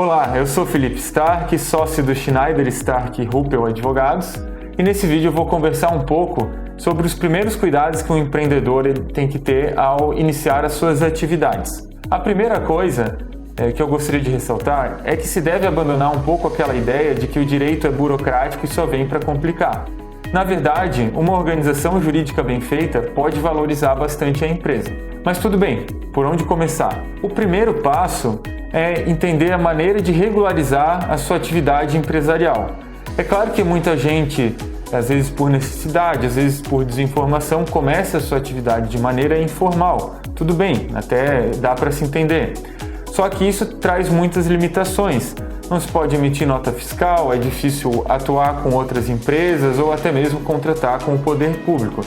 Olá, eu sou Felipe Stark, sócio do Schneider Stark Ruppel Advogados, e nesse vídeo eu vou conversar um pouco sobre os primeiros cuidados que um empreendedor tem que ter ao iniciar as suas atividades. A primeira coisa que eu gostaria de ressaltar é que se deve abandonar um pouco aquela ideia de que o direito é burocrático e só vem para complicar. Na verdade, uma organização jurídica bem feita pode valorizar bastante a empresa. Mas tudo bem, por onde começar? O primeiro passo é entender a maneira de regularizar a sua atividade empresarial. É claro que muita gente, às vezes por necessidade, às vezes por desinformação, começa a sua atividade de maneira informal. Tudo bem, até dá para se entender. Só que isso traz muitas limitações. Não se pode emitir nota fiscal, é difícil atuar com outras empresas ou até mesmo contratar com o poder público.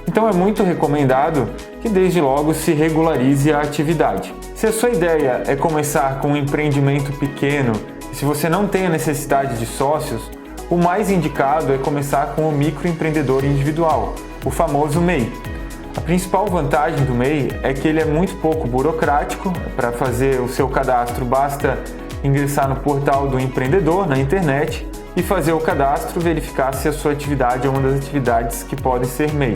Então é muito recomendado que desde logo se regularize a atividade. Se a sua ideia é começar com um empreendimento pequeno e se você não tem a necessidade de sócios, o mais indicado é começar com o microempreendedor individual, o famoso MEI. A principal vantagem do MEI é que ele é muito pouco burocrático. Para fazer o seu cadastro basta ingressar no portal do empreendedor na internet e fazer o cadastro, verificar se a sua atividade é uma das atividades que podem ser MEI.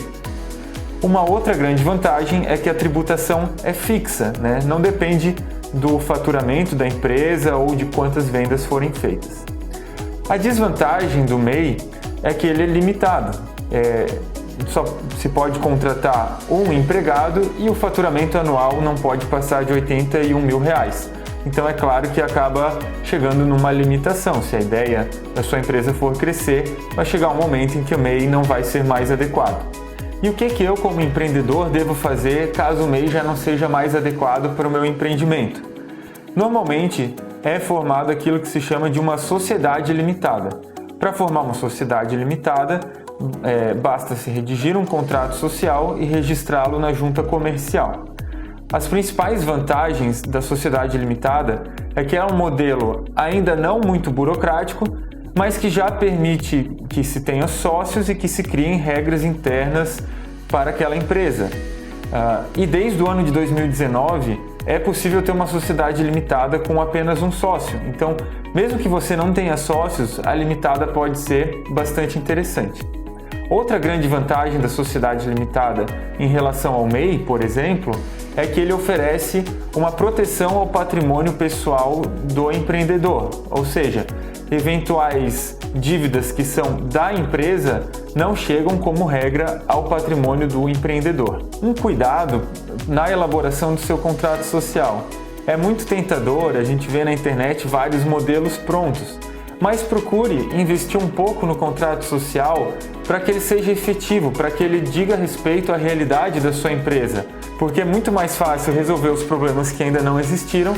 Uma outra grande vantagem é que a tributação é fixa, não depende do faturamento da empresa ou de quantas vendas forem feitas. A desvantagem do MEI é que ele é limitado. Só se pode contratar um empregado e o faturamento anual não pode passar de R$81 mil. Então é claro que acaba chegando numa limitação. Se a ideia da sua empresa for crescer, vai chegar um momento em que o MEI não vai ser mais adequado. E o que eu, como empreendedor, devo fazer caso o MEI já não seja mais adequado para o meu empreendimento? Normalmente é formado aquilo que se chama de uma sociedade limitada. Para formar uma sociedade limitada, basta se redigir um contrato social e registrá-lo na junta comercial. As principais vantagens da sociedade limitada é que é um modelo ainda não muito burocrático, mas que já permite que se tenha sócios e que se criem regras internas para aquela empresa. E desde o ano de 2019 é possível ter uma sociedade limitada com apenas um sócio. Então, mesmo que você não tenha sócios, a limitada pode ser bastante interessante. Outra grande vantagem da sociedade limitada em relação ao MEI, por exemplo, é que ele oferece uma proteção ao patrimônio pessoal do empreendedor, ou seja, eventuais dívidas que são da empresa não chegam como regra ao patrimônio do empreendedor. Um cuidado na elaboração do seu contrato social. É muito tentador, a gente vê na internet vários modelos prontos, mas procure investir um pouco no contrato social para que ele seja efetivo, para que ele diga respeito à realidade da sua empresa, porque é muito mais fácil resolver os problemas que ainda não existiram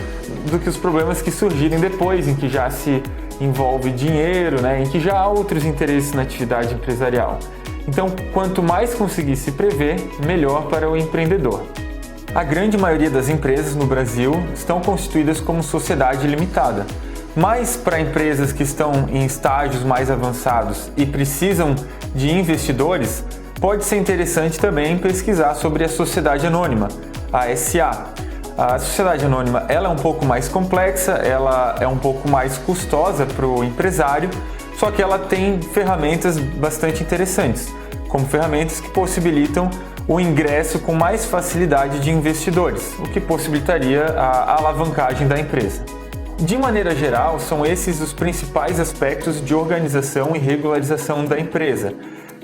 do que os problemas que surgirem depois, em que já se envolve dinheiro, em que já há outros interesses na atividade empresarial. Então, quanto mais conseguir se prever, melhor para o empreendedor. A grande maioria das empresas no Brasil estão constituídas como sociedade limitada. Mas para empresas que estão em estágios mais avançados e precisam de investidores, pode ser interessante também pesquisar sobre a sociedade anônima, a SA. A sociedade anônima ela é um pouco mais complexa, ela é um pouco mais custosa para o empresário, só que ela tem ferramentas bastante interessantes, como ferramentas que possibilitam o ingresso com mais facilidade de investidores, o que possibilitaria a alavancagem da empresa. De maneira geral, são esses os principais aspectos de organização e regularização da empresa.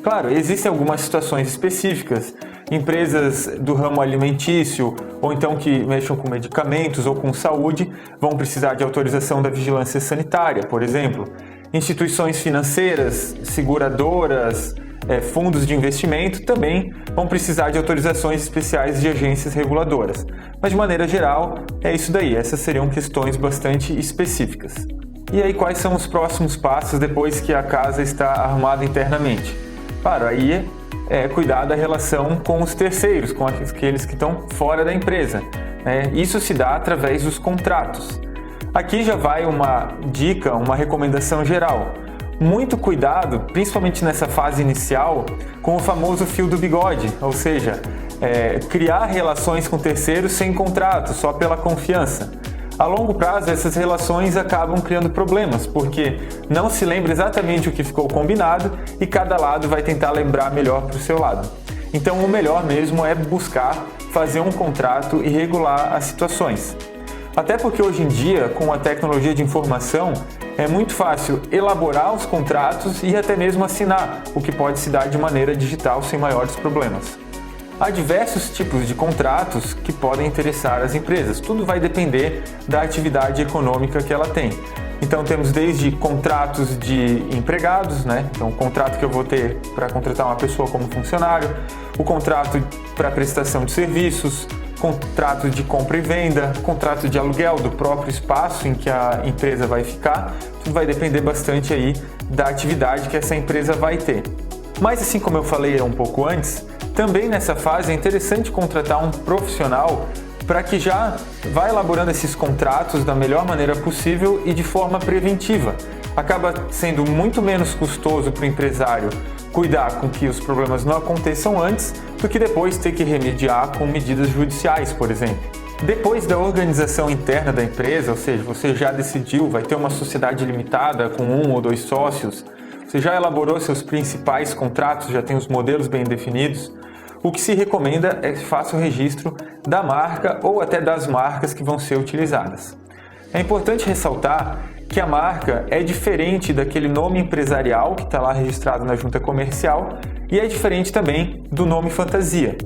Claro, existem algumas situações específicas, empresas do ramo alimentício ou então que mexam com medicamentos ou com saúde vão precisar de autorização da vigilância sanitária, por exemplo. Instituições financeiras, seguradoras, fundos de investimento também vão precisar de autorizações especiais de agências reguladoras. Mas de maneira geral, é isso daí, essas seriam questões bastante específicas. E aí quais são os próximos passos depois que a casa está arrumada internamente? Claro, aí é cuidar da relação com os terceiros, com aqueles que estão fora da empresa. Isso se dá através dos contratos. Aqui já vai uma dica, uma recomendação geral. Muito cuidado, principalmente nessa fase inicial, com o famoso fio do bigode, ou seja, criar relações com terceiros sem contrato, só pela confiança. A longo prazo, essas relações acabam criando problemas, porque não se lembra exatamente o que ficou combinado e cada lado vai tentar lembrar melhor para o seu lado. Então, o melhor mesmo é buscar fazer um contrato e regular as situações. Até porque hoje em dia, com a tecnologia de informação, é muito fácil elaborar os contratos e até mesmo assinar, o que pode se dar de maneira digital sem maiores problemas. Há diversos tipos de contratos que podem interessar as empresas. Tudo vai depender da atividade econômica que ela tem. Então temos desde contratos de empregados, Então o contrato que eu vou ter para contratar uma pessoa como funcionário, o contrato para prestação de serviços, contrato de compra e venda, contrato de aluguel do próprio espaço em que a empresa vai ficar. Tudo vai depender bastante aí da atividade que essa empresa vai ter. Mas assim como eu falei um pouco antes, também nessa fase é interessante contratar um profissional para que já vá elaborando esses contratos da melhor maneira possível e de forma preventiva. Acaba sendo muito menos custoso para o empresário cuidar com que os problemas não aconteçam antes do que depois ter que remediar com medidas judiciais, por exemplo. Depois da organização interna da empresa, ou seja, você já decidiu, vai ter uma sociedade limitada com 1 ou 2 sócios, você já elaborou seus principais contratos, já tem os modelos bem definidos, o que se recomenda é que faça o registro da marca ou até das marcas que vão ser utilizadas. É importante ressaltar que a marca é diferente daquele nome empresarial que está lá registrado na junta comercial e é diferente também do nome fantasia.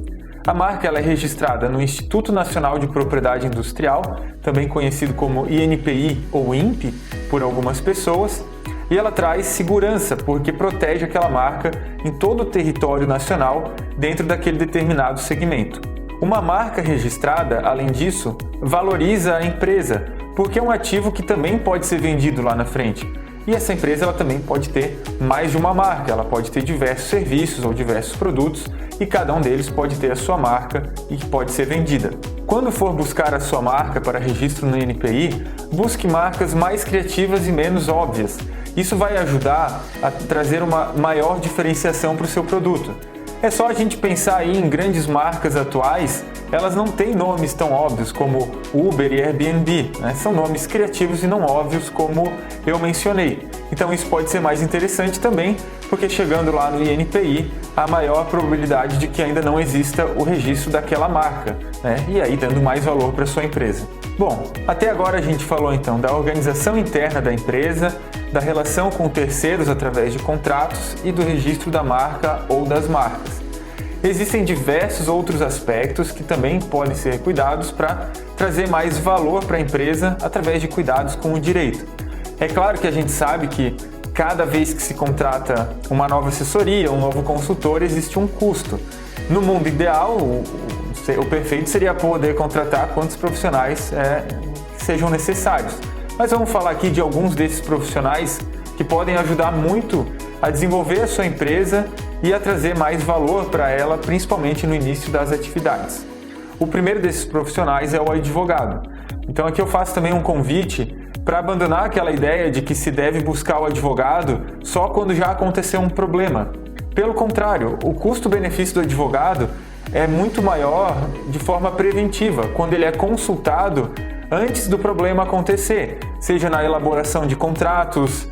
A marca ela é registrada no Instituto Nacional de Propriedade Industrial, também conhecido como INPI ou INPE por algumas pessoas, e ela traz segurança porque protege aquela marca em todo o território nacional dentro daquele determinado segmento. Uma marca registrada, além disso, valoriza a empresa, porque é um ativo que também pode ser vendido lá na frente. E essa empresa ela também pode ter mais de uma marca, ela pode ter diversos serviços ou diversos produtos e cada um deles pode ter a sua marca e que pode ser vendida. Quando for buscar a sua marca para registro no INPI, busque marcas mais criativas e menos óbvias. Isso vai ajudar a trazer uma maior diferenciação para o seu produto. É só a gente pensar aí em grandes marcas atuais, elas não têm nomes tão óbvios como Uber e Airbnb, São nomes criativos e não óbvios como eu mencionei. Então isso pode ser mais interessante também, porque chegando lá no INPI, há maior probabilidade de que ainda não exista o registro daquela marca, E aí dando mais valor para a sua empresa. Bom, até agora a gente falou então da organização interna da empresa, da relação com terceiros através de contratos e do registro da marca ou das marcas. Existem diversos outros aspectos que também podem ser cuidados para trazer mais valor para a empresa através de cuidados com o direito. É claro que a gente sabe que cada vez que se contrata uma nova assessoria, um novo consultor, existe um custo. No mundo ideal, o perfeito seria poder contratar quantos profissionais sejam necessários. Mas vamos falar aqui de alguns desses profissionais que podem ajudar muito a desenvolver a sua empresa e a trazer mais valor para ela, principalmente no início das atividades. O primeiro desses profissionais é o advogado. Então aqui eu faço também um convite para abandonar aquela ideia de que se deve buscar o advogado só quando já aconteceu um problema. Pelo contrário, o custo-benefício do advogado é muito maior de forma preventiva, quando ele é consultado antes do problema acontecer, seja na elaboração de contratos,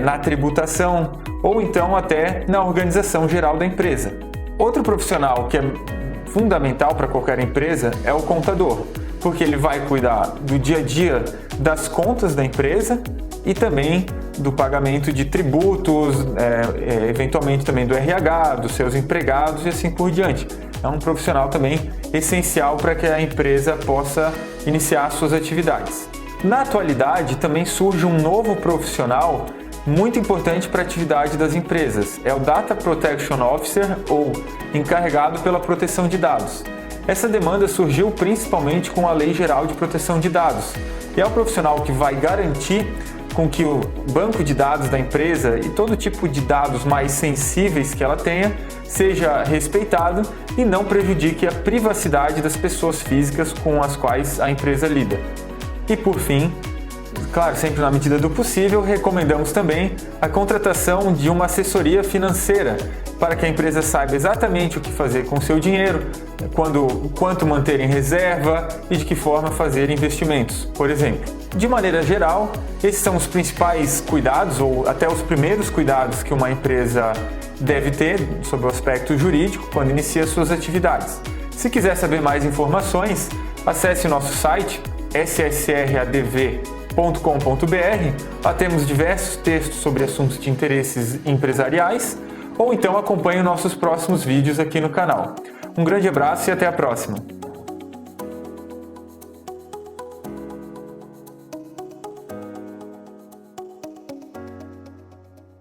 na tributação ou então até na organização geral da empresa. Outro profissional que é fundamental para qualquer empresa é o contador, porque ele vai cuidar do dia a dia das contas da empresa e também do pagamento de tributos, eventualmente também do RH, dos seus empregados e assim por diante. É um profissional também essencial para que a empresa possa iniciar suas atividades. Na atualidade, também surge um novo profissional muito importante para a atividade das empresas. É o Data Protection Officer, ou encarregado pela proteção de dados. Essa demanda surgiu principalmente com a Lei Geral de Proteção de Dados. E é o profissional que vai garantir com que o banco de dados da empresa e todo tipo de dados mais sensíveis que ela tenha seja respeitado e não prejudique a privacidade das pessoas físicas com as quais a empresa lida. E por fim, claro, sempre na medida do possível, recomendamos também a contratação de uma assessoria financeira para que a empresa saiba exatamente o que fazer com o seu dinheiro, quanto manter em reserva e de que forma fazer investimentos, por exemplo. De maneira geral, esses são os principais cuidados ou até os primeiros cuidados que uma empresa deve ter sobre o aspecto jurídico quando inicia suas atividades. Se quiser saber mais informações, acesse o nosso site ssradv.com.br. Lá temos diversos textos sobre assuntos de interesses empresariais, ou então acompanhe nossos próximos vídeos aqui no canal. Um grande abraço e até a próxima!